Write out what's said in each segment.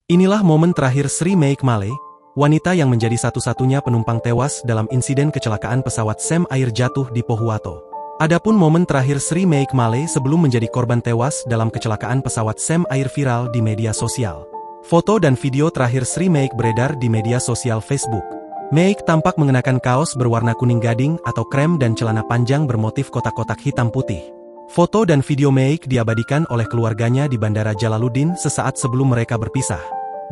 Inilah momen terakhir Sri Meik Malay, wanita yang menjadi satu-satunya penumpang tewas dalam insiden kecelakaan pesawat Sam Air jatuh di Pohuwato. Adapun momen terakhir Sri Meik Malay sebelum menjadi korban tewas dalam kecelakaan pesawat Sam Air viral di media sosial. Foto dan video terakhir Sri Meik beredar di media sosial Facebook. Meik tampak mengenakan kaos berwarna kuning gading atau krem dan celana panjang bermotif kotak-kotak hitam putih. Foto dan video Meik diabadikan oleh keluarganya di Bandara Jalaluddin sesaat sebelum mereka berpisah,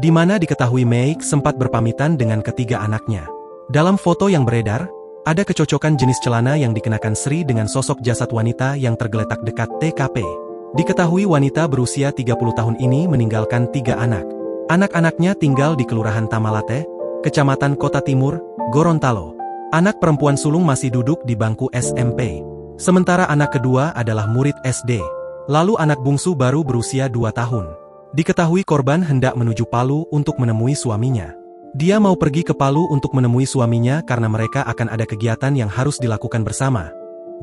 di mana diketahui Meik sempat berpamitan dengan ketiga anaknya. Dalam foto yang beredar, ada kecocokan jenis celana yang dikenakan Sri dengan sosok jasad wanita yang tergeletak dekat TKP. Diketahui wanita berusia 30 tahun ini meninggalkan 3 anak. Anak-anaknya tinggal di Kelurahan Tamalate, Kecamatan Kota Timur, Gorontalo. Anak perempuan sulung masih duduk di bangku SMP. Sementara anak kedua adalah murid SD. Lalu anak bungsu baru berusia 2 tahun. Diketahui korban hendak menuju Palu untuk menemui suaminya. Dia mau pergi ke Palu untuk menemui suaminya karena mereka akan ada kegiatan yang harus dilakukan bersama.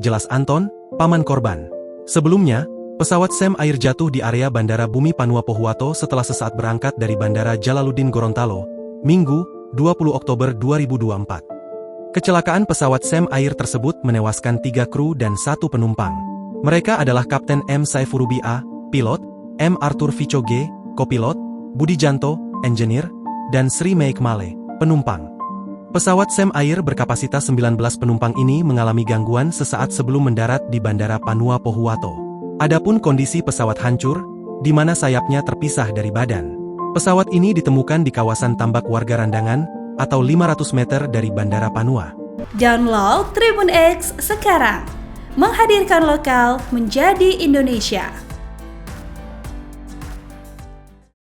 Jelas Anton, paman korban. Sebelumnya, pesawat Sam Air jatuh di area Bandara Bumi Panua Pohuwato setelah sesaat berangkat dari Bandara Jalaluddin Gorontalo, Minggu, 20 Oktober 2024. Kecelakaan pesawat Sam Air tersebut menewaskan 3 kru dan 1 penumpang. Mereka adalah Kapten M. Saifurubi A, pilot, M. Arthur Vico G, kopilot, Budi Janto, engineer, dan Sri Meik Malay, penumpang. Pesawat Sam Air berkapasitas 19 penumpang ini mengalami gangguan sesaat sebelum mendarat di Bandara Panua Pohuwato. Adapun kondisi pesawat hancur, di mana sayapnya terpisah dari badan. Pesawat ini ditemukan di kawasan tambak warga Randangan, atau 500 meter dari Bandara Panua. Download Tribun X sekarang, menghadirkan lokal menjadi Indonesia.